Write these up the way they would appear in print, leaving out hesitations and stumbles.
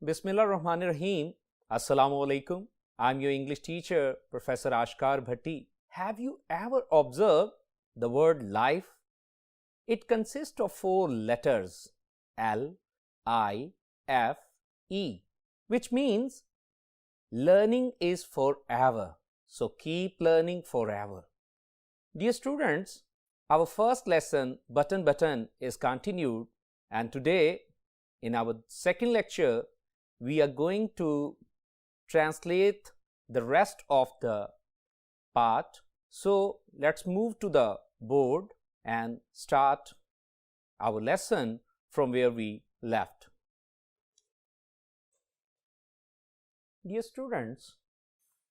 Bismillah Rahman Rahim. Assalamu alaikum. I'm your English teacher, Professor Ashkar Bhatti. Have you ever observed the word life? It consists of 4 letters L, I, F, E, which means learning is forever. So keep learning forever. Dear students, our first lesson, Button is continued, and today in our second lecture, we are going to translate the rest of the part. So let's move to the board and start our lesson from where we left. Dear students,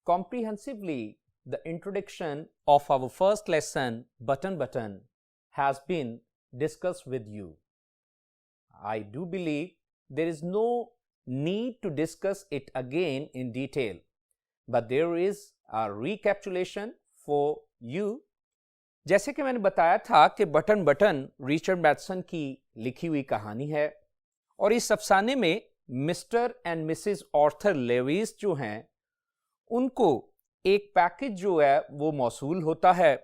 comprehensively, the introduction of our first lesson, Button, has been discussed with you. I do believe there is no need to discuss it again in detail, but there is a recapitulation for you. जैसे कि मैंने बताया था कि button Richard Mathison की लिखी हुई कहानी है और इस अफसाने में mister and missus Arthur Lewis जो हैं उनको एक पैकेज जो है वो मौसूल होता है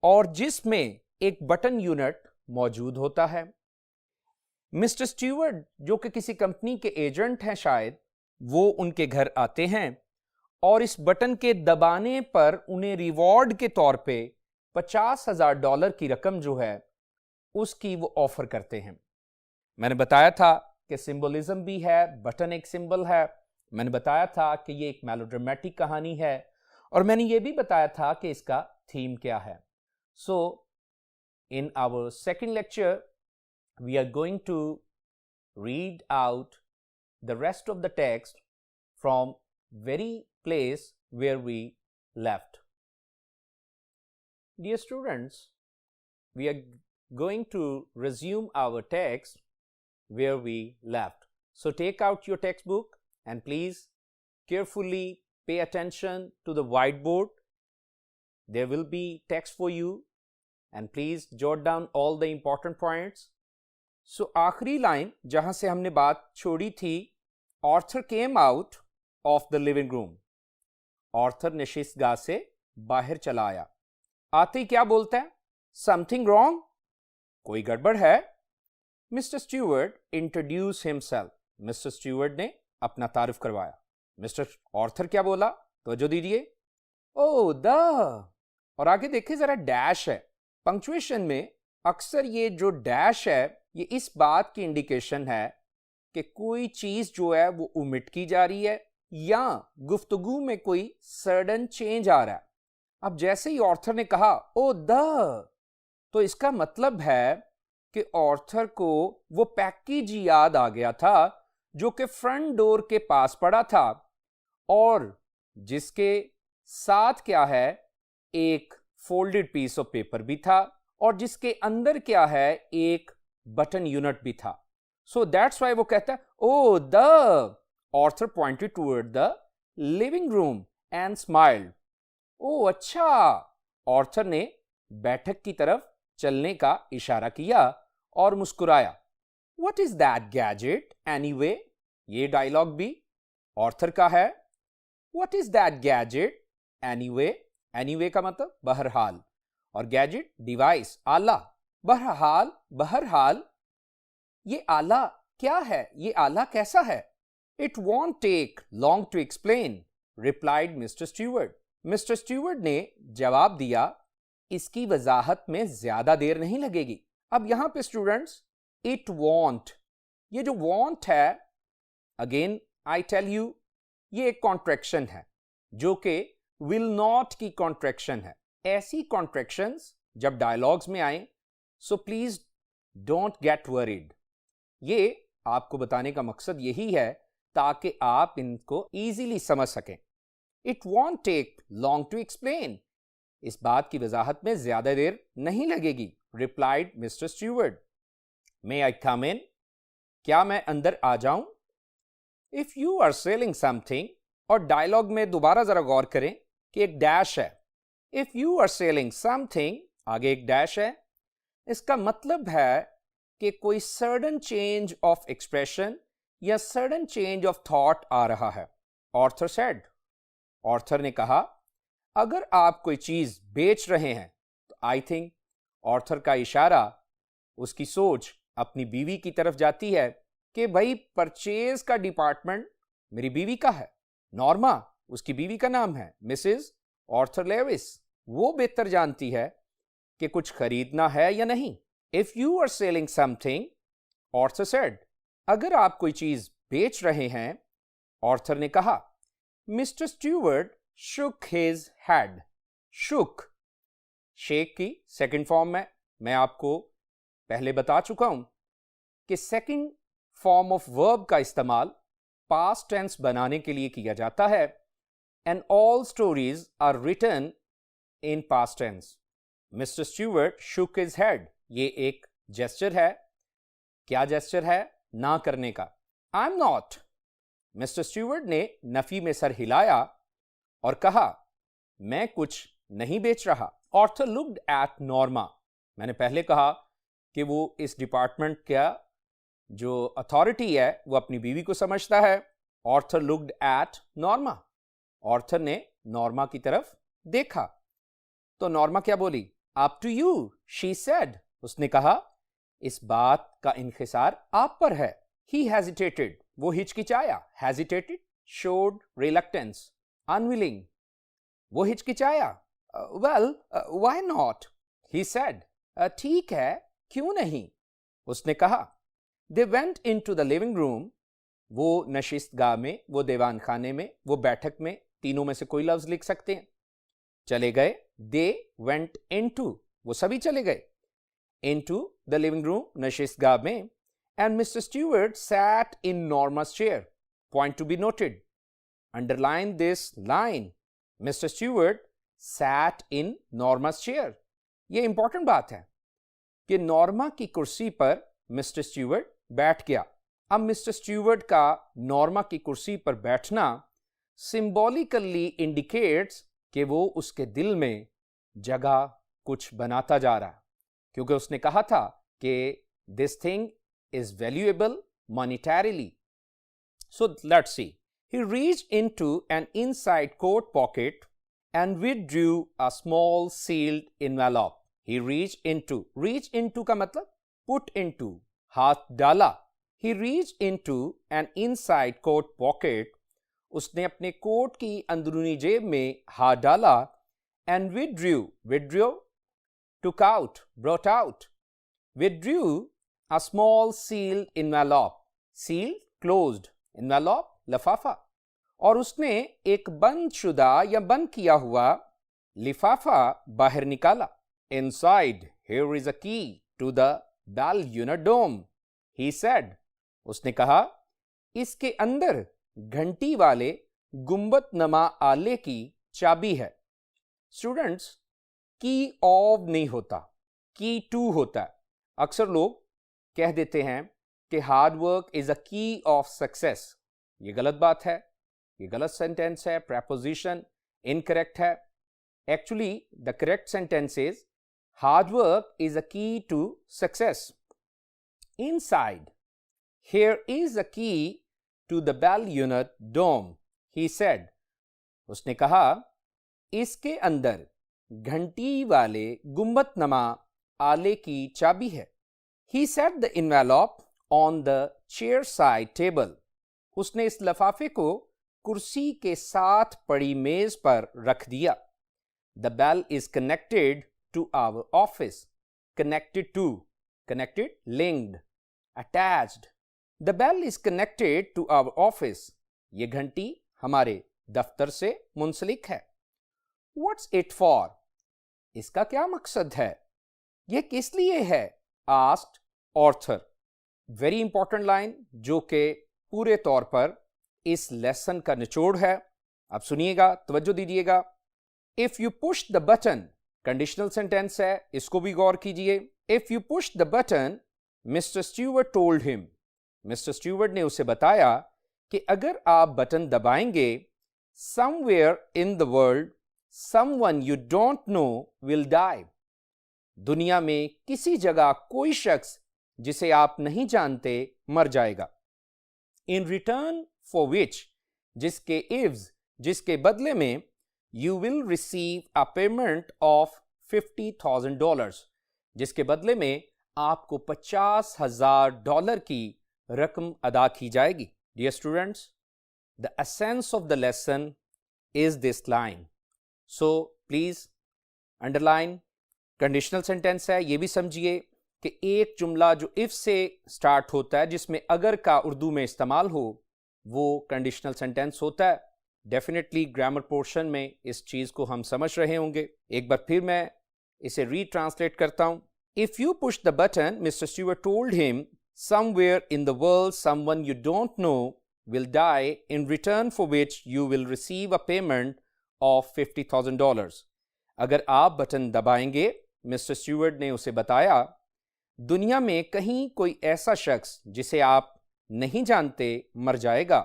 और जिसमें एक बटन यूनिट मौजूद होता है। मिस्टर स्टीवर्ट जो कि किसी कंपनी के एजेंट हैं शायद, वो उनके घर आते हैं और इस बटन के दबाने पर उन्हें रिवॉर्ड के तौर पे $50,000 की रकम जो है उसकी वो ऑफर करते हैं। मैंने बताया था कि सिंबलिज्म भी है, बटन एक सिंबल है। मैंने बताया था कि ये एक मेलोड्रामेटिक कहानी है और मैंने ये भी बताया था कि इसका थीम क्या है। So in our second lecture we are going to read out the rest of the text from very place where we left. Dear students, we are going to resume our text where we left. So take out your textbook and please carefully pay attention to the whiteboard. There will be text for you and please jot down all the important points. So आखिरी line जहां से हमने बात छोड़ी थी, Arthur came out of the living room. Arthur नशिस्तगाह से बाहर चला आया। आते ही क्या बोलता है? समथिंग रॉन्ग, कोई गड़बड़ है। Mister Stewart introduce himself. Mister Stewart ने अपना तारुफ करवाया। मिस्टर आर्थर क्या बोला? तवज्जो दीजिए। ओ द, और आगे देखिए जरा, डैश है। पंक्चुएशन में अक्सर ये जो डैश है ये इस बात की इंडिकेशन है कि कोई चीज जो है वो ओमिट की जा रही है या गुफ्तगू में कोई सडन चेंज आ रहा है। अब जैसे ही ऑर्थर ने कहा ओ द, तो इसका मतलब है कि ऑर्थर को वो पैकेज याद आ गया था जो कि फ्रंट डोर के पास पड़ा था और जिसके साथ क्या है, एक फोल्डेड पीस ऑफ पेपर भी था और जिसके अंदर क्या है, एक बटन यूनिट भी था। सो दैट्स वाई वो कहता है oh the, Arthur pointed toward the living room and smiled. ओ अच्छा, ऑर्थर ने बैठक की तरफ चलने का इशारा किया और मुस्कुराया। What is that gadget anyway? ये डायलॉग भी ऑर्थर का है। What is that gadget anyway? Anyway का मतलब बहरहाल और गैजेट डिवाइस, आला। बहरहाल ये आला क्या है? ये आला कैसा है? It won't take long to explain, replied mister Stewart. Mister Stewart ने जवाब दिया, इसकी वजाहत में ज्यादा देर नहीं लगेगी। अब यहां पे स्टूडेंट्स, इट वॉन्ट, ये जो वॉन्ट है, अगेन आई टेल यू, ये एक कॉन्ट्रैक्शन है जो कि विल नॉट की कॉन्ट्रैक्शन है। ऐसी कॉन्ट्रैक्शंस जब डायलॉग्स में आए, so please don't get worried. ये आपको बताने का मकसद यही है ताकि आप इनको इजीली समझ सकें। It won't take long to explain, इस बात की वजाहत में ज्यादा देर नहीं लगेगी, replied mister Stewart. May I come in? क्या मैं अंदर आ जाऊं? If you are selling something, और डायलॉग में दोबारा जरा गौर करें कि एक डैश है। If you are selling something, आगे एक डैश है। इसका मतलब है कि कोई सडन चेंज ऑफ एक्सप्रेशन या सडन चेंज ऑफ थॉट आ रहा है। ऑर्थर सेड, ऑर्थर ने कहा, अगर आप कोई चीज बेच रहे हैं तो आई थिंक ऑर्थर का इशारा, उसकी सोच अपनी बीवी की तरफ जाती है कि भाई परचेज का डिपार्टमेंट मेरी बीवी का है। नॉर्मा उसकी बीवी का नाम है, मिसेस ऑर्थर लेविस, वो बेहतर जानती है कि कुछ खरीदना है या नहीं। If you are selling something, Arthur said, अगर आप कोई चीज बेच रहे हैं, ऑर्थर ने कहा। Mister Stewart shook his head. Shook shake की सेकंड फॉर्म में मैं आपको पहले बता चुका हूं कि सेकंड फॉर्म ऑफ वर्ब का इस्तेमाल पास्ट टेंस बनाने के लिए किया जाता है। And all stories are written in past tense. Mister Stewart shook his head, ये एक जेस्चर है। क्या जेस्चर है? ना करने का। आई एम नॉट। मिस्टर स्टीवर्ट ने नफी में सर हिलाया और कहा, मैं कुछ नहीं बेच रहा। Arthur looked at Norma. मैंने पहले कहा कि वो इस डिपार्टमेंट का जो अथॉरिटी है वो अपनी बीवी को समझता है। Arthur looked at Norma. Arthur ने नॉर्मा की तरफ देखा तो नॉर्मा क्या बोली? Up to you, she said. उसने कहा, इस बात का इन्हिसार आप पर है। ही हेजिटेटेड, वो हिचकिचाया। हेजिटेटेड शोड रिलक्टेंस, अनविलिंग, वो हिचकिचाया। Well why not, he said. ठीक है, क्यों नहीं, उसने कहा। They went into the living room, वो नशिस्तगाह में, वो दीवान खाने में, वो बैठक में, तीनों में से कोई लफ्ज लिख सकते हैं। चले गए। दे वेंट इनटू, वो सभी चले गए। इनटू द लिविंग रूम, नशिस्तगाह में। And mister Stewart sat in Norma's chair. Point to be noted. Underline this line. Mr. Stewart sat in Norma's chair. ये इंपॉर्टेंट बात है कि नॉर्मा की कुर्सी पर मिस्टर स्टीवर्ट बैठ गया। अब मिस्टर स्टीवर्ट का नॉर्मा की कुर्सी पर बैठना सिंबॉलिकली इंडिकेट्स कि वो उसके दिल में जगह कुछ बनाता जा रहा है, क्योंकि उसने कहा था कि this thing is valuable monetarily. So let's see. He reached into an inside coat pocket and withdrew a small sealed envelope. He reached into का मतलब put into, हाथ डाला। He reached into an inside coat pocket. उसने अपने coat की अंदरूनी जेब में हाथ डाला। And withdrew, took out, brought out. Withdrew a small sealed envelope. Sealed, closed. Envelope, लिफाफा। और उसने एक बंद शुदा या बंद किया हुआ लिफाफा बाहर निकाला। Inside, here is a key to the Bell Unit Dome, he said. उसने कहा, इसके अंदर घंटी वाले गुंबद नमा आले की चाबी है। स्टूडेंट्स, की ऑफ नहीं होता, की टू होता है। अक्सर लोग कह देते हैं कि हार्ड वर्क इज अ की ऑफ सक्सेस। ये गलत बात है, ये गलत सेंटेंस है, प्रेपोजिशन इनकरेक्ट है। Actually the correct sentence is hard work is a key to success. Inside, here is a key to the bell unit dome, he said. उसने कहा, इसके अंदर घंटी वाले गुंबद नमा आले की चाबी है। He set the envelope on the chair side table. उसने इस लफाफे को कुर्सी के साथ पड़ी मेज पर रख दिया। The bell is connected to our office. Connected to, connected, linked, attached. The bell is connected to our office. ये घंटी हमारे दफ्तर से मुंसलिक है। What's it for? इसका क्या मकसद है? ये किस लिए है? Asked Arthur. Very important line जो कि पूरे तौर पर इस लेसन का निचोड़ है। अब सुनिएगा, तवज्जो दीजिएगा। If you push the button, conditional sentence है, इसको भी गौर कीजिए। If you push the button, Mr. Stewart told him. Mr. Stewart ने उसे बताया कि अगर आप बटन दबाएंगे, somewhere in the world, someone you don't know will die. दुनिया में किसी जगह कोई शख्स जिसे आप नहीं जानते मर जाएगा। इन रिटर्न फॉर विच, जिसके इव्ज, जिसके बदले में, you will receive a payment of $50,000, जिसके बदले में आपको $50,000 की रकम अदा की जाएगी. Dear students, the essence of the lesson is this line. So please underline. Conditional sentence है, ये भी समझिए कि एक जुमला जो इफ से स्टार्ट होता है जिसमें अगर का उर्दू में इस्तेमाल हो वो कंडीशनल सेंटेंस होता है. डेफिनेटली ग्रामर पोर्शन में इस चीज़ को हम समझ रहे होंगे. एक बार फिर मैं इसे रीट्रांसलेट करता हूं. If you push the button, mister Stewart told him, somewhere in the world someone you don't know will die, in return for which you will receive a payment of $50,000. अगर आप बटन दबाएंगे, मिस्टर स्टीवर्ट ने उसे बताया, दुनिया में कहीं कोई ऐसा शख्स जिसे आप नहीं जानते मर जाएगा,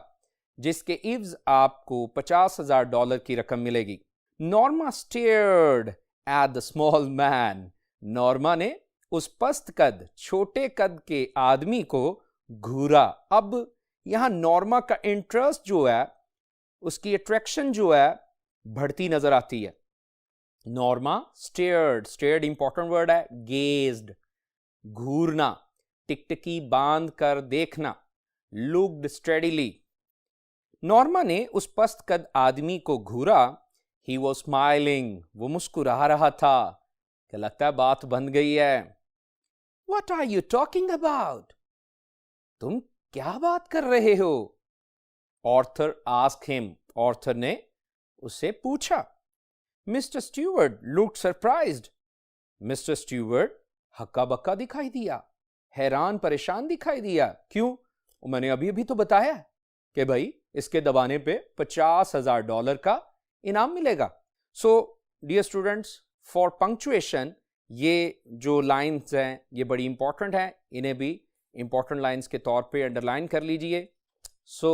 जिसके इव्ज आपको $50,000 की रकम मिलेगी. Norma stared at the small man. Norma ने उस पस्त कद, छोटे कद के आदमी को घूरा. अब यहां नॉर्मा का इंटरेस्ट जो है, उसकी अट्रैक्शन जो है, बढ़ती नजर आती है. Norma stared, stared important word है. गेज्ड, घूरना, टिकटिकी बांध कर देखना. Looked steadily. नॉर्मा ने उस पस्त कद आदमी को घूरा. ही वॉज स्माइलिंग, वो मुस्कुरा रहा था. क्या लगता है बात बन गई है. What are you talking about? तुम क्या बात कर रहे हो? Author asked him. Author ने उससे पूछा. Mr. Stewart looked surprised. Mr. Stewart हक्का बक्का दिखाई दिया, हैरान परेशान दिखाई दिया. क्यों? मैंने अभी अभी तो बताया कि भाई इसके दबाने पे $50,000 का इनाम मिलेगा. So, dear students, for punctuation, ये जो लाइन्स हैं ये बड़ी इंपॉर्टेंट हैं, इन्हें भी इंपॉर्टेंट लाइन्स के तौर पे अंडरलाइन कर लीजिए. So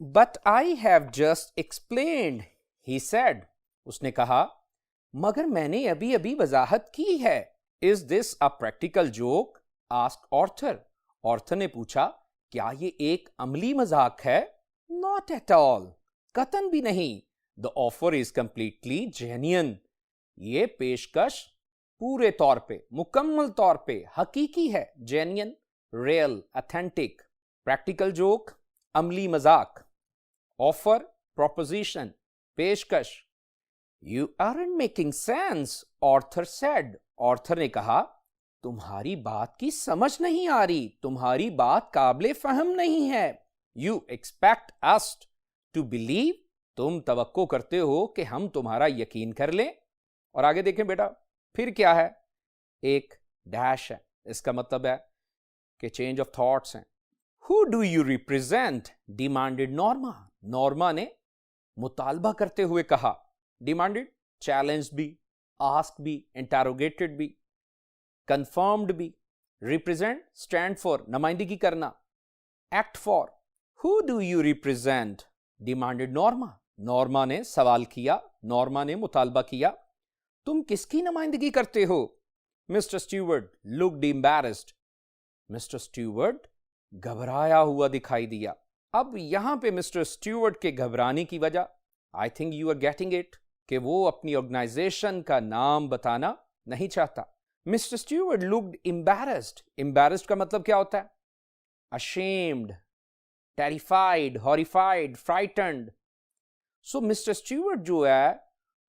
but I have just explained, he said. उसने कहा, मगर मैंने अभी अभी वजाहत की है. Is this a practical joke? Asked Arthur. Arthur ने पूछा, क्या ये एक अमली मजाक है? नॉट एट ऑल, कतन भी नहीं. The offer is completely genuine. ये पेशकश पूरे तौर पे, मुकम्मल तौर पे हकीकी है. Genuine, real, authentic. Practical joke, अमली मजाक. ऑफर, प्रोपोजिशन, पेशकश. You aren't making sense, Arthur said. Arthur ने कहा, तुम्हारी बात की समझ नहीं आ रही, तुम्हारी बात काबिले फहम नहीं है. You expect us to believe, तुम तवक्को करते हो कि हम तुम्हारा यकीन कर लें. और आगे देखें बेटा, फिर क्या है? एक डैश है. इसका मतलब है कि चेंज ऑफ थॉट्स हैं. Who do you represent? Demanded Norma. Norma ने मुतालबा करते हुए कहा. डिमांडेड, चैलेंज भी, आस्क भी, इंटरोगेटेड भी, कंफर्म्ड भी. रिप्रेजेंट, स्टैंड फॉर, नुमाइंदगी करना. Act for. Who do you represent? Demanded Norma. Norma ने सवाल किया, नॉर्मा ने मुतालबा किया. तुम किसकी नुमाइंदगी करते हो? Mister Stewart looked embarrassed. Mister Stewart घबराया हुआ दिखाई दिया. अब यहां पे मिस्टर स्टीवर्ट के घबराने की वजह, I think you are getting it, कि वो अपनी ऑर्गेनाइजेशन का नाम बताना नहीं चाहता. Mister Stewart looked embarrassed. Embarrassed का मतलब क्या होता है? Ashamed, terrified, horrified, frightened. So mister Stewart जो है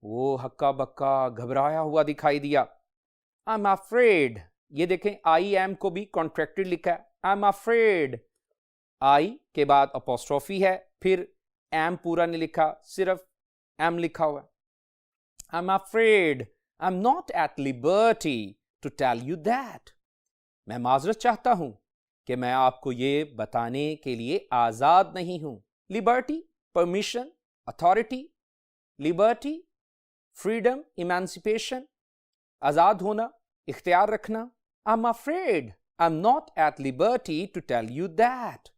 वो हक्का बक्का घबराया हुआ दिखाई दिया. I am afraid. ये देखें, आई एम को भी कॉन्ट्रैक्टेड लिखा है. आई एम अफ्रेड. आई के बाद अपोस्ट्रोफी है, फिर एम पूरा नहीं लिखा, सिर्फ एम लिखा हुआ. I am afraid I am not at liberty to tell you that. मैं माजरत चाहता हूं कि मैं आपको ये बताने के लिए आजाद नहीं हूं. Liberty, permission, authority. Liberty, freedom, emancipation, आजाद होना, इख्तियार रखना. I am afraid I am not at liberty to tell you that.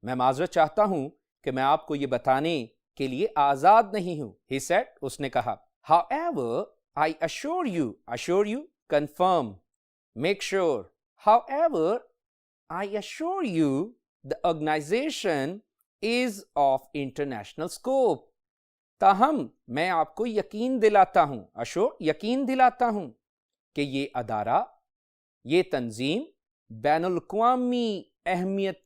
मैं माजरत चाहता हूं कि मैं आपको ये बताने के लिए आजाद नहीं हूं. ही सेड, उसने कहा. However I assure you, confirm, make sure. However I assure you the organization is of international scope. ताहम मैं आपको यकीन दिलाता हूं, अशोर यकीन दिलाता हूं कि ये अदारा, ये तंजीम बैनुल-अक़वामी अहमियत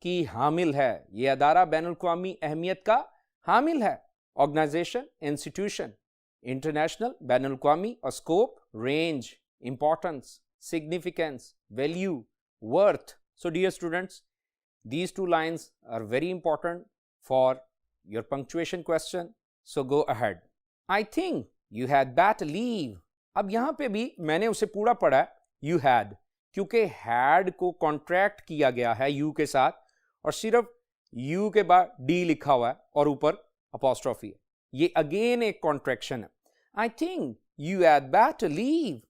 की हामिल है। ये अदारा बैनुल-अक़वामी अहमियत का हामिल है। ऑर्गेनाइजेशन, इंस्टीट्यूशन, इंटरनेशनल, बैनुल-अक़वामी, और scope, range, importance, significance, value, worth. So dear students, these two lines are very important for your punctuation question. So go ahead. I think you had better leave. अब यहां पे भी मैंने उसे पूरा पढ़ा you had, क्योंकि had को कॉन्ट्रैक्ट किया गया है you के साथ, और सिर्फ you के बाद d लिखा हुआ है और ऊपर अपॉस्ट्रोफी है। ये अगेन एक कॉन्ट्रैक्शन है। I think you had better leave.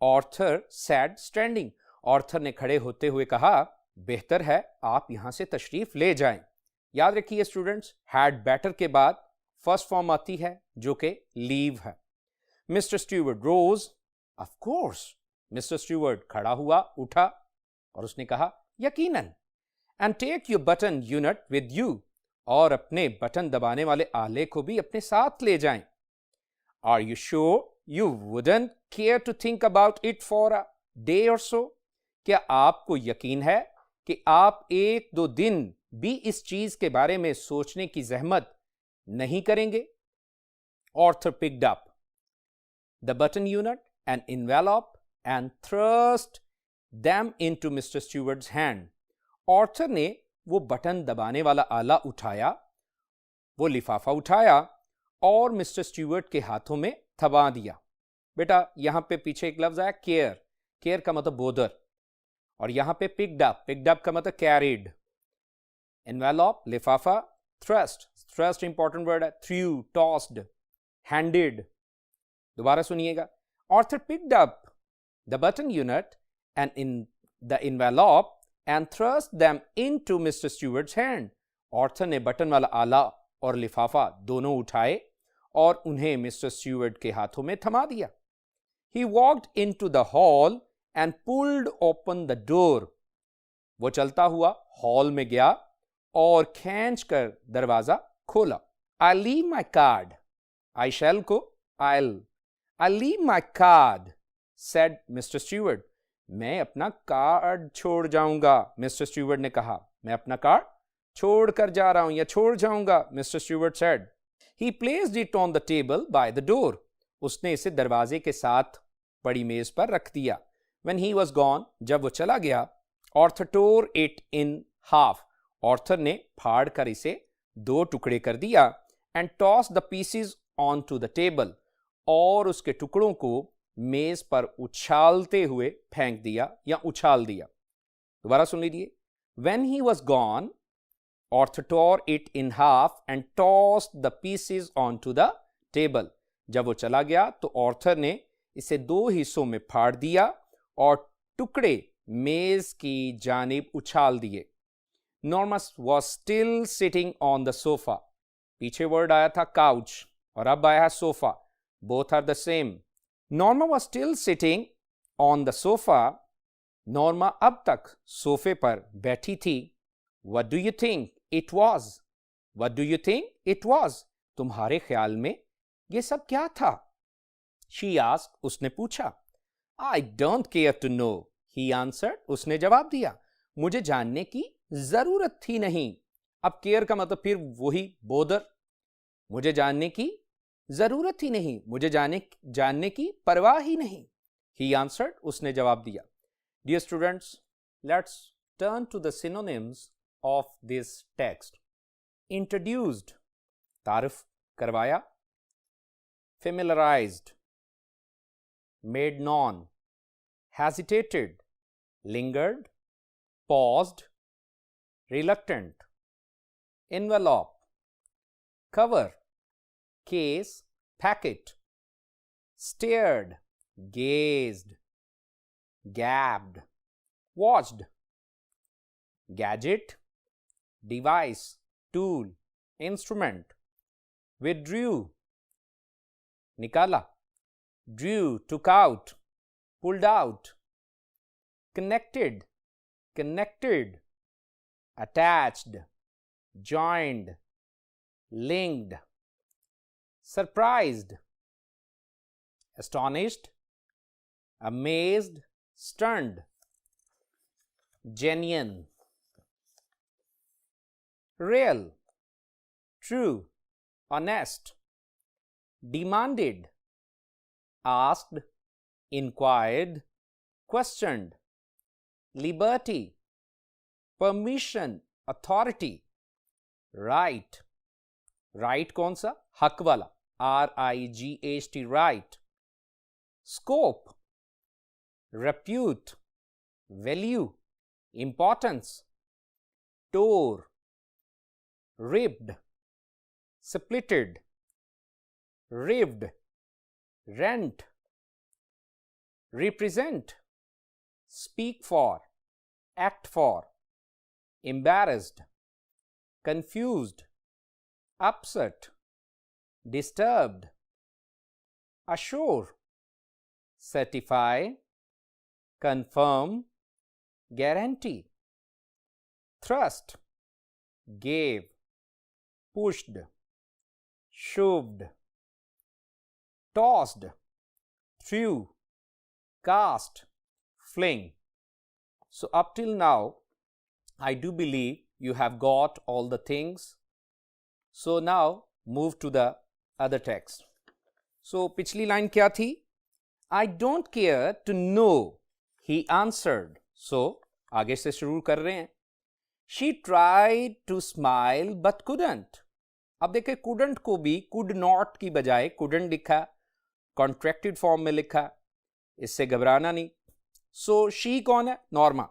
Arthur said standing. Arthur ने खड़े होते हुए कहा, बेहतर है आप यहां से तशरीफ ले जाएं। याद रखिए स्टूडेंट्स, had better के बाद फर्स्ट फॉर्म आती है जो कि लीव है। Mister Stewart rose, of course. Mister Stewart खड़ा हुआ, उठा, और उसने कहा, यकीनन। And take your button unit with you, और अपने बटन दबाने वाले आले को भी अपने साथ ले जाएं। Are you sure you wouldn't care to think about it for a day or so? क्या आपको यकीन है कि आप एक दो दिन भी इस चीज के बारे में सोचने की जहमत नहीं करेंगे? Arthur picked up the button unit and envelope and thrust them into Mr. Stewart's hand. Arthur ने वो बटन दबाने वाला आला उठाया, वो लिफाफा उठाया और मिस्टर स्टीवर्ट के हाथों में थमा दिया। बेटा यहां पे पीछे एक लफ्ज आया केयर, केयर का मतलब बोदर, और यहां पे पिक्ड अप का मतलब कैरिड। एनवेलप लिफाफा, थ्रस्ट इंपॉर्टेंट वर्ड है, थ्रू, टॉस्ड, हैंडेड। दोबारा सुनिएगा, Arthur picked up the button unit and in the envelope and thrust them into mister Stewart's hand. Arthur ने बटन वाला आला और लिफाफा दोनों उठाए और उन्हें मिस्टर स्टीवर्ट के हाथों में थमा दिया। He walked into the hall and pulled open the door. वो चलता हुआ हॉल में गया और खींच कर दरवाजा खोला। I'll leave my card. I shall को I'll leave my card, said Mr. Stewart. मैं अपना कार्ड छोड़ जाऊंगा, मिस्टर स्टीवर्ट ने कहा। मैं अपना कार्ड छोड़ कर जा रहा हूं या छोड़ जाऊंगा, mister Stewart said. He placed it on the table by the door. उसने इसे दरवाजे के साथ बड़ी मेज पर रख दिया। When he was gone, जब वो चला गया, Arthur tore it in half. Arthur ने फाड़ कर इसे दो टुकड़े कर दिया and tossed the pieces onto the table. और उसके टुकड़ों को मेज पर उछालते हुए फेंक दिया या उछाल दिया। दोबारा सुन लीजिए। When he was gone, Arthur tore it in half and tossed the pieces onto the table. जब वो चला गया तो ऑर्थर ने इसे दो हिस्सों में फाड़ दिया और टुकड़े मेज की जानिब उछाल दिए। Norma was still sitting on the sofa. पीछे वर्ड आया था couch और अब आया है sofa. Both are the same. Norma was still sitting on the sofa. Norma अब तक सोफे पर बैठी थी। What do you think it was? What do you think it was? तुम्हारे ख्याल में ये सब क्या था? She asked. उसने पूछा। I don't care to know. He answered. उसने जवाब दिया। मुझे जानने की जरूरत थी नहीं। अब केयर का मतलब फिर वही बोदर। मुझे जानने की जरूरत ही नहीं, मुझे जानने की परवाह ही नहीं। He answered. उसने जवाब दिया। Dear students, let's turn to the synonyms of this text. Introduced, तारुफ करवाया। Familiarized, made known. Hesitated, lingered, paused, reluctant. Envelope, cover, case, packet. Stared, gazed, gabbed, watched. Gadget, device, tool, instrument. Withdrew, nikala. Drew, took out, pulled out. Connected, connected. attached, joined, linked, surprised, astonished, amazed, stunned, genuine, real, true, honest, demanded, asked, inquired, questioned, liberty, permission, authority, right. right कौन सा? हक वाला, RIGHT, right. scope, repute, value, importance, tore, ribbed, splitted, rived, rent, represent, speak for, act for, embarrassed, confused, upset, disturbed, assure, certify, confirm, guarantee, thrust, gave, pushed, shoved, tossed, threw, cast, fling. So up till now, I do believe you have got all the things. So now move to the other text. So पिछली line क्या थी? I don't care to know, he answered. So आगे से शुरू कर रहे हैं. She tried to smile but couldn't. अब देखें couldn't को भी could not की बजाय couldn't लिखा, contracted form में लिखा. इससे घबराना नहीं. So she कौन है? नॉर्मा.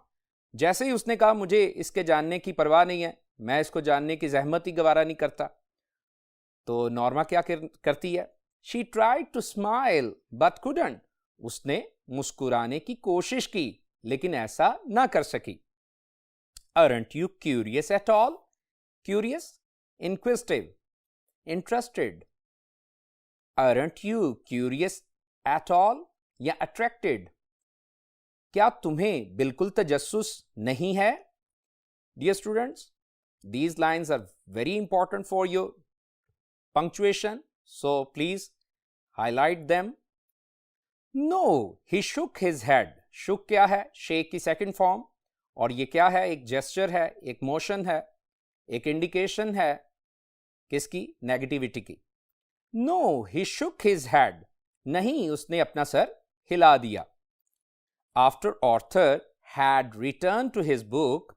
जैसे ही उसने कहा मुझे इसके जानने की परवाह नहीं है, मैं इसको जानने की जहमत ही गवारा नहीं करता, तो नॉर्मा क्या करती है? She tried to smile but couldn't. उसने मुस्कुराने की कोशिश की लेकिन ऐसा ना कर सकी. Aren't you curious at all? Curious, inquisitive, interested. Aren't you curious at all? या attracted. क्या तुम्हें बिल्कुल तजस्सुस नहीं है? Dear students, these lines are very important for your punctuation, so please highlight them. No, he shook his head. Shook क्या है? Shake की second form. और ये क्या है? एक gesture है, एक motion है, एक indication है. किसकी? Negativity की. No, he shook his head. नहीं, उसने अपना सर हिला दिया. After Arthur had returned to his book,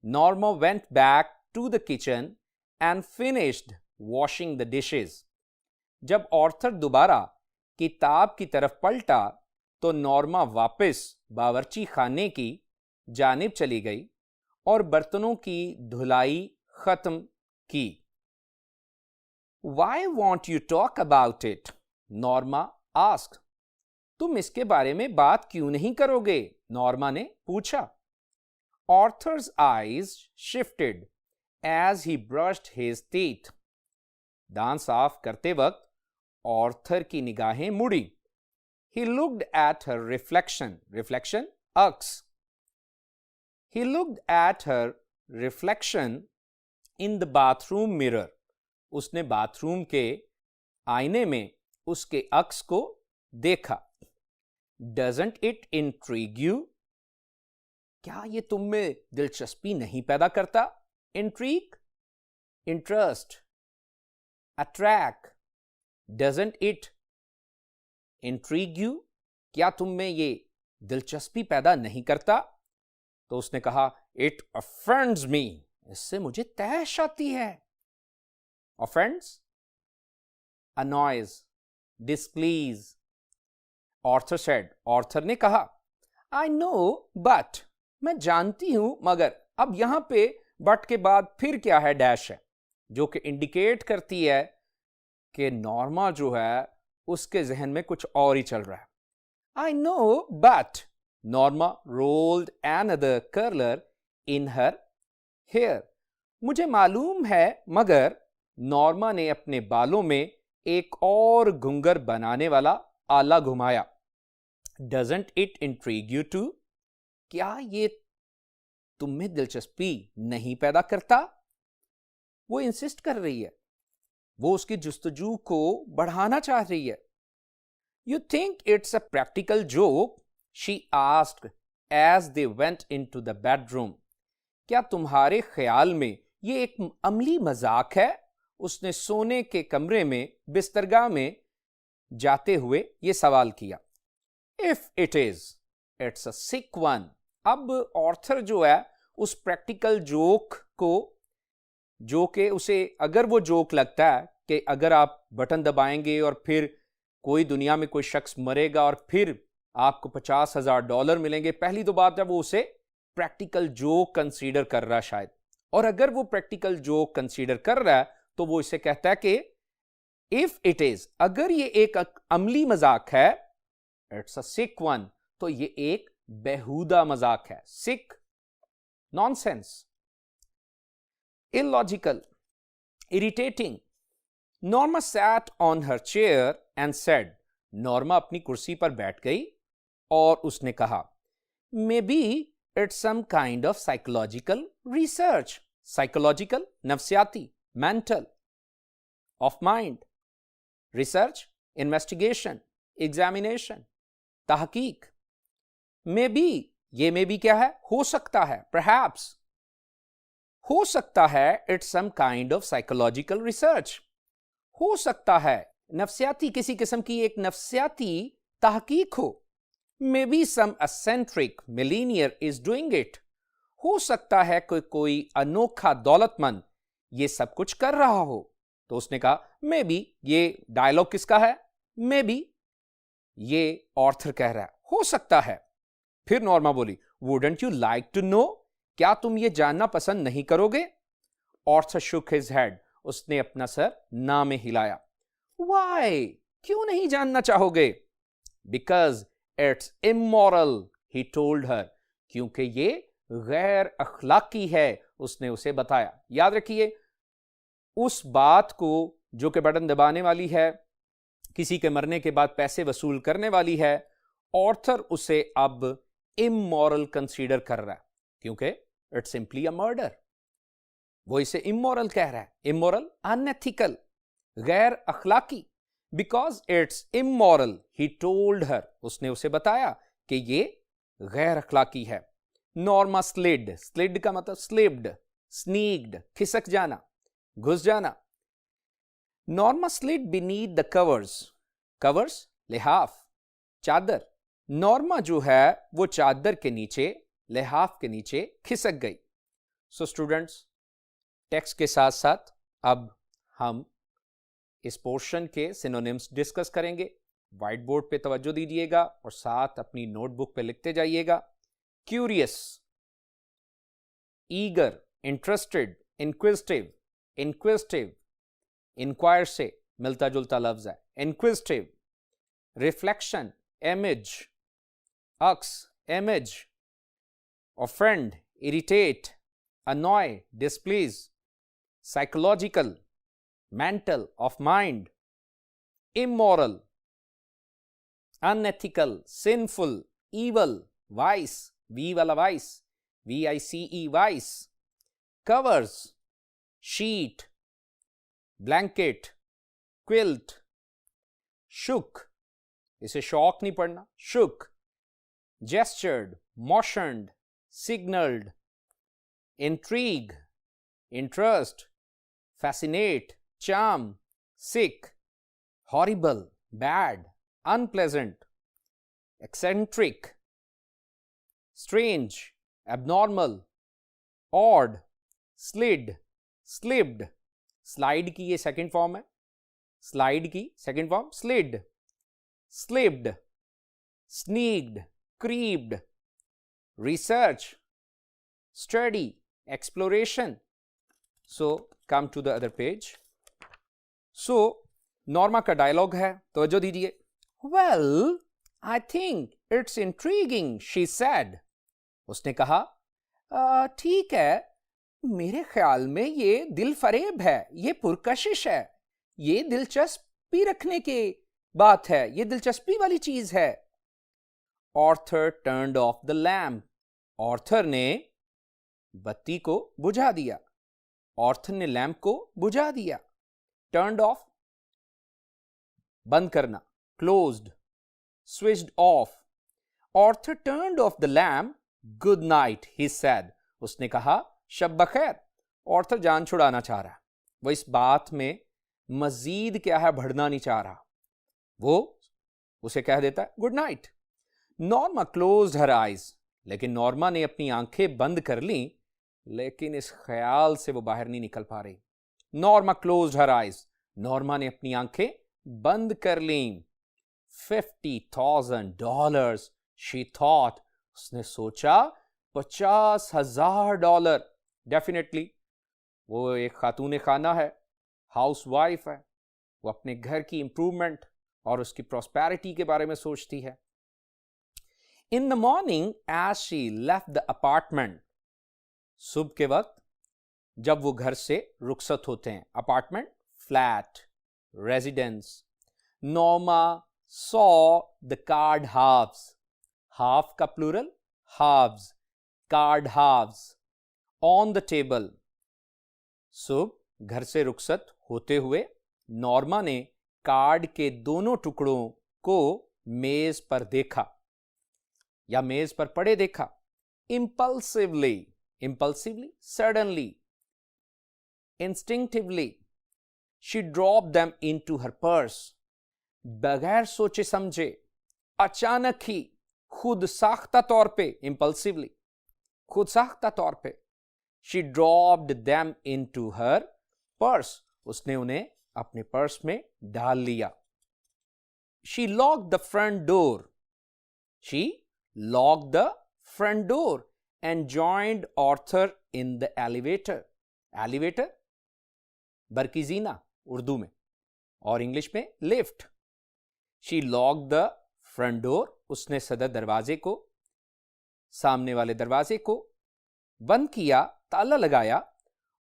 Norma went back to the kitchen and finished washing the dishes. जब ऑर्थर दोबारा किताब की तरफ पलटा तो नॉर्मा वापस बावर्ची खाने की जानिब चली गई और बर्तनों की धुलाई खत्म की. Why won't you talk about it? Norma asked. तुम इसके बारे में बात क्यों नहीं करोगे? नॉर्मा ने पूछा. Arthur's eyes shifted as he brushed his teeth. दांत साफ करते वक्त ऑर्थर की निगाहें मुड़ी. He looked at her reflection. Reflection, aks. He looked at her reflection in the bathroom mirror. उसने बाथरूम के आईने में उसके अक्स को देखा. Doesn't it intrigue you? क्या ये तुम में दिलचस्पी नहीं पैदा करता? Intrigue, interest, attract. Doesn't it intrigue you? क्या तुम में ये दिलचस्पी पैदा नहीं करता? तो उसने कहा, It offends me. इससे मुझे तैश आती है. Offends, annoys, displease. Arthur said. Arthur ने कहा, I know, but. मैं जानती हूं मगर. अब यहां पे but के बाद फिर क्या है? डैश है, जो कि इंडिकेट करती है कि नॉर्मा जो है उसके जहन में कुछ और ही चल रहा है. I know, but. Norma rolled another curler in her hair. मुझे मालूम है मगर. नॉर्मा ने अपने बालों में एक और घुंघर बनाने वाला आला घुमाया. Doesn't it intrigue you too? क्या ये तुम में दिलचस्पी नहीं पैदा करता? वो इंसिस्ट कर रही है, वो उसकी जुस्तजू को बढ़ाना चाह रही है. You think it's a practical joke? She asked as they went into the bedroom. क्या तुम्हारे ख्याल में ये एक अमली मजाक है? उसने सोने के कमरे में बिस्तरगाह में जाते हुए ये सवाल किया. If it is, it's a sick one. अब ऑर्थर जो है उस प्रैक्टिकल जोक को, जो कि उसे अगर वो जोक लगता है कि अगर आप बटन दबाएंगे और फिर कोई दुनिया में कोई शख्स मरेगा और फिर आपको $50,000 मिलेंगे, पहली तो बात है वो उसे प्रैक्टिकल जोक कंसीडर कर रहा है शायद. और अगर वो प्रैक्टिकल जोक कंसीडर कर रहा है तो वो इसे कहता है कि इफ इट इज, अगर ये एक अमली मजाक है, इट्स अ सिक वन, तो ये एक बेहुदा मजाक है. सिक, nonsense, illogical, irritating. Norma sat on her chair and said, Norma अपनी कुर्सी पर बैठ गई और उसने कहा, Maybe it's some kind of psychological research. Psychological, नफ्सियाती, mental, of mind. Research, investigation, examination, तहकीक. Maybe, ये maybe क्या है? हो सकता है, perhaps. हो सकता है it's some kind of psychological research. हो सकता है नफ्सियाती, किसी किस्म की एक नफ्सियाती तहकीक हो. Maybe some eccentric millionaire is doing it. हो सकता है कोई अनोखा दौलतमंद ये सब कुछ कर रहा हो. तो उसने कहा मे बी. ये डायलॉग किसका है? May be. ये ऑर्थर कह रहा है हो सकता है. फिर नॉर्मा बोली, wouldn't you like to know? क्या तुम ये जानना पसंद नहीं करोगे? Arthur shook his head. उसने अपना सर ना में हिलाया. वाई, क्यों नहीं जानना चाहोगे? Because it's immoral, he told हर. क्योंकि ये गैर अखलाकी है, उसने उसे बताया. याद रखिए उस बात को जो कि बटन दबाने वाली है, किसी के मरने के बाद पैसे वसूल करने वाली है, ऑर्थर उसे अब इमोरल कंसीडर कर रहा है क्योंकि इट्स सिंपली अ मर्डर. वो इसे इमोरल कह रहा है. इमोरल, अनएथिकल, गैर अखलाकी. Because it's immoral, he told her. उसने उसे बताया कि ये गैर अखलाकी है. Norma slid. स्लिड का मतलब स्लिप्ड, स्नीक्ड, खिसक जाना, घुस जाना. Norma slid beneath the covers. Covers, लिहाफ, चादर. नॉर्मा जो है वो चादर के नीचे, लिहाफ के नीचे खिसक गई. सो स्टूडेंट्स, टेक्स्ट के साथ साथ अब हम इस पोर्शन के सिनोनिम्स डिस्कस करेंगे. व्हाइट बोर्ड पे तवज्जो दीजिएगा और साथ अपनी नोटबुक पे लिखते जाइएगा. Curious, eager, interested, inquisitive, inquisitive, inquire से मिलता जुलता लफ्ज है, इंक्विजिटिव. रिफ्लेक्शन, इमेज, अक्स, image. offend, irritate, annoy, displease. Psychological, mental, of mind. Immoral, unethical, sinful, evil, vice, V wala vice, V-I-C-E, vice. Covers, sheet, blanket, quilt. Shook, इसे shock नहीं पढ़ना, shook. Gestured, motioned, signaled. Intrigue, interest, fascinate, charm, sick, horrible, bad, unpleasant, eccentric, strange, abnormal, odd, slid, slipped. Slide की ये second form है. Slide की second form slid, slipped, sneaked, creeped. Research, study, exploration. So come to the other page. So Norma का dialogue है, तवज्जो दीजिए. Well, I think it's intriguing, she said. उसने कहा, ठीक है, मेरे ख्याल में ये दिल फरेब है, ये पुरकशिश है, ये दिलचस्पी रखने की बात है, ये दिलचस्पी वाली चीज है. Author turned off the lamp. Arthur ने बत्ती को बुझा दिया. ऑर्थर ने लैंप को बुझा दिया. टर्न्ड ऑफ, बंद करना. Closed, switched off. Arthur turned off the lamp. Good night, he said. उसने कहा शब बखैर. ऑर्थर जान छुड़ाना चाह रहा. वो इस बात में मजीद क्या है बढ़ना नहीं चाह रहा. वो उसे कह देता है good night. Norma closed her eyes. लेकिन नॉर्मा ने अपनी आंखें बंद कर ली, लेकिन इस ख्याल से वो बाहर नहीं निकल पा रही. Norma closed her eyes. Norma ने अपनी आंखें बंद कर ली. $50,000 शी थॉट. उसने सोचा $50,000. डेफिनेटली वो एक खातून खाना है, हाउस वाइफ है. वो अपने घर की इंप्रूवमेंट और उसकी प्रॉस्पेरिटी के बारे में सोचती है. In the morning as she left the apartment. सुबह के वक्त जब वो घर से रुखसत होते हैं. Apartment, flat, residence. Norma saw the card halves. Half का plural halves. Card halves on the table. सुबह घर से रुखसत होते हुए नॉर्मा ने कार्ड के दोनों टुकड़ों को मेज पर देखा या मेज पर पड़े देखा. Impulsively, impulsively, suddenly, instinctively. She drop them into her purse. बगैर सोचे समझे, अचानक ही, खुद साख्ता तौर पे, इंपल्सिवली, खुद साख्ता तौर पे. She dropped them into her purse. उसने उन्हें अपने पर्स में डाल लिया. She locked the front door. She locked the front door and joined Arthur in the elevator. Elevator बरकीजीना उर्दू में और इंग्लिश में lift. She locked the front door. उसने सदर दरवाजे को, सामने वाले दरवाजे को बंद किया, ताला लगाया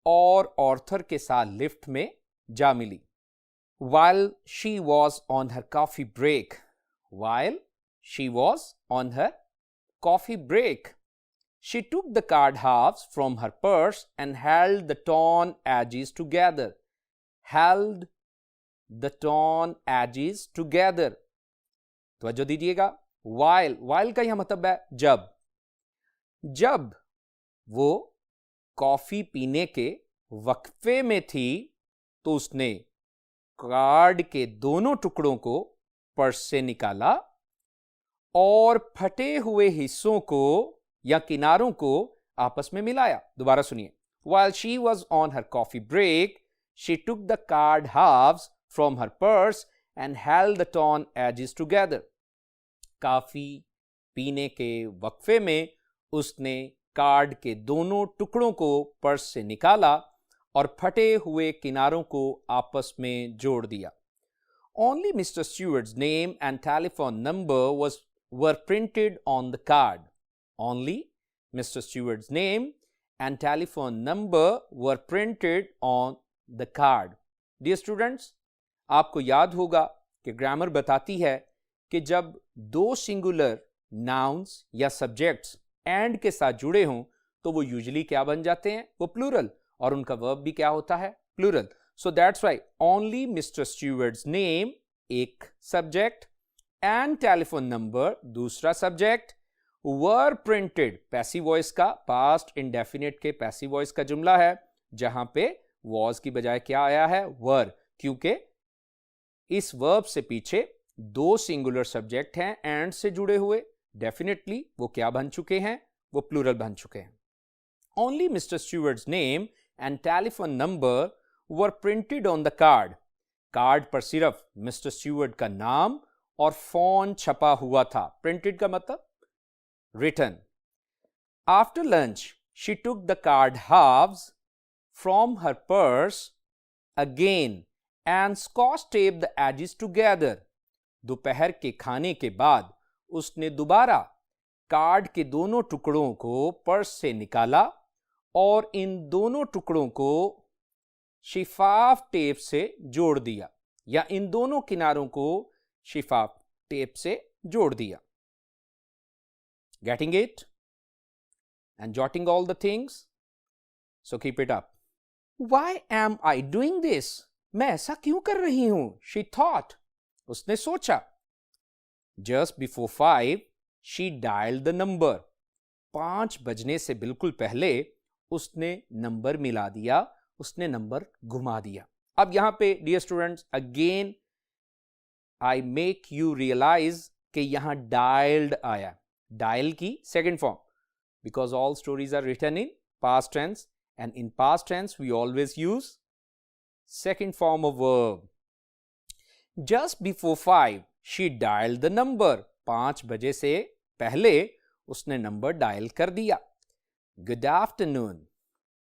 और ऑर्थर के साथ लिफ्ट में जा मिली. While she was on her coffee break, while she was on her coffee break, she took the card halves from her purse and held the torn edges together. Held the torn edges together. तवज्जो दीजिएगा. While, while का यह मतलब है जब. जब वो coffee पीने के वक्फे में थी तो उसने कार्ड के दोनों टुकड़ों को पर्स से निकाला और फटे हुए हिस्सों को या किनारों को आपस में मिलाया. दोबारा सुनिए. While she was on her coffee break, she took the card halves from her purse and held the torn edges together. काफी पीने के वक्फे में उसने कार्ड के दोनों टुकड़ों को पर्स से निकाला और फटे हुए किनारों को आपस में जोड़ दिया. Only Mr. Stewart's name and telephone number were printed on the card. Only Mr. Stewart's name and telephone number were printed on the card. Dear students, आपको याद होगा कि ग्रामर बताती है कि जब दो सिंगुलर नाउन्स या सब्जेक्ट्स एंड के साथ जुड़े हों तो वो यूजुअली क्या बन जाते हैं? वो प्लूरल. और उनका वर्ब भी क्या होता है? Plural. So that's why only mister Stewart's name एक सब्जेक्ट एंड टेलीफोन नंबर दूसरा subject were printed. Passive voice का पास्ट इंडेफिनिट के पैसिव वॉइस का जुमला है जहां पे वॉज की बजाय क्या आया है? वर. क्योंकि इस वर्ब से पीछे दो सिंगुलर सब्जेक्ट हैं एंड से जुड़े हुए. डेफिनेटली वो क्या बन चुके हैं? वो प्लूरल बन चुके हैं. Only Mr. Stewart's name and telephone number were printed on the card. Card पर सिर्फ मिस्टर स्टीवर्ट का नाम और फोन छपा हुआ था. प्रिंटेड का मतलब written. After lunch, she took the card halves from her purse again and scotch taped the edges together. दोपहर के खाने के बाद उसने दोबारा कार्ड के दोनों टुकड़ों को पर्स से निकाला और इन दोनों टुकड़ों को शिफाफ टेप से जोड़ दिया या इन दोनों किनारों को शिफाफ टेप से जोड़ दिया. Getting it? And jotting all the things? So keep it up. Why am I doing this? मैं ऐसा क्यों कर रही हूं? She thought. उसने सोचा. Just before 5, she dialed the number. 5 बजने से बिल्कुल पहले उसने नंबर मिला दिया, उसने नंबर घुमा दिया. अब यहां पे dear students again I make you realise कि यहां डायल्ड आया. डायल की second form, because all stories are written in past tense and in past tense we always use second form of verb. Just before 5 she dialed the number. 5 बजे से पहले उसने number dial कर दिया. Good afternoon.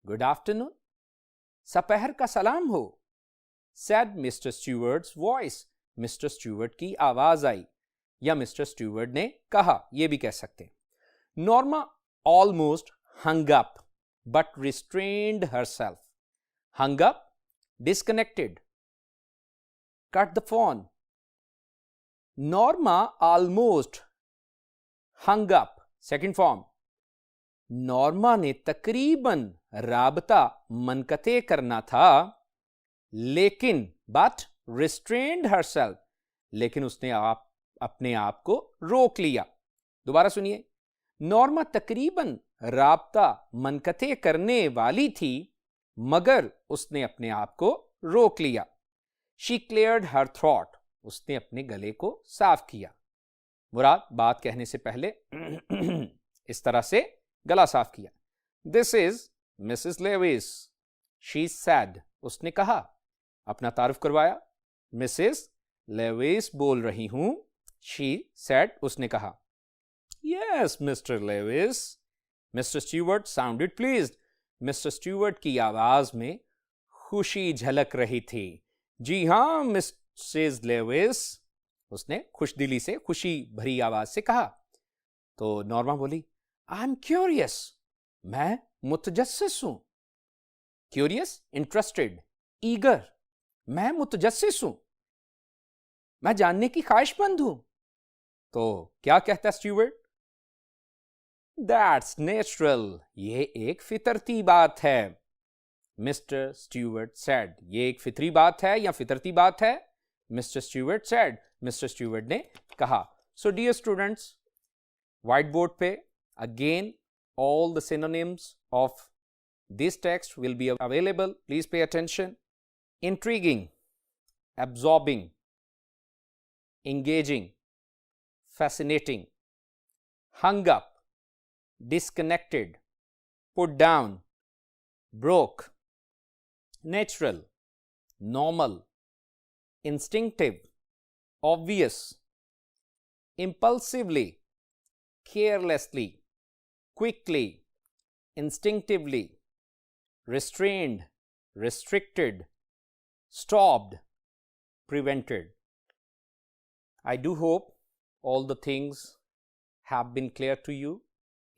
Good afternoon. सपहर का सलाम हो. Said Mr. Stewart's voice. Mr. Stewart की आवाज आई या Mr. Stewart ने कहा, यह भी कह सकते हैं. Norma almost hung up but restrained herself. Hung up, disconnected, cut the phone. Norma almost hung up. Second form. Norma ने तकरीबन राबता मनकते करना था, लेकिन but restrained herself, लेकिन उसने अपने आप को रोक लिया. दोबारा सुनिए. नॉर्मा तकरीबन राबता मनकते करने वाली थी, मगर उसने अपने आप को रोक लिया. She cleared her throat. उसने अपने गले को साफ किया. मुराद बात कहने से पहले इस तरह से गला साफ किया. This is Mrs. Lewis. She said. उसने कहा, अपना तारुफ करवाया. Mrs. Lewis बोल रही हूं. She said. उसने कहा. Yes, Mr. Lewis. Mr. Stewart sounded pleased. Mr. Stewart की आवाज में खुशी झलक रही थी. जी हां, Mrs. Lewis. उसने खुशदिली से, खुशी भरी आवाज से कहा. तो नॉर्मा बोली, I'm curious. मैं मुतजस्सिस हूं. Curious, interested, eager. मैं मुतजस्सिस हूं. मैं जानने की ख्वाहिशमंद हूं. तो क्या कहता स्टीवर्ट? That's natural. ये एक फितरती बात है. Mister Stewart said. ये एक फितरी बात है या फितरती बात है? Mister Stewart said. Mister Stewart ने कहा. So dear students, white board पे again all the synonyms of this text will be available. Please pay attention. Intriguing, absorbing, engaging, fascinating, hung up, disconnected, put down, broke, natural, normal, instinctive, obvious, impulsively, carelessly, quickly, instinctively, restrained, restricted, stopped, prevented. I do hope all the things have been clear to you.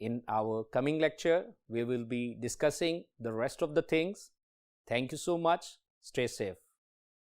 In our coming lecture, we will be discussing the rest of the things. Thank you so much. Stay safe.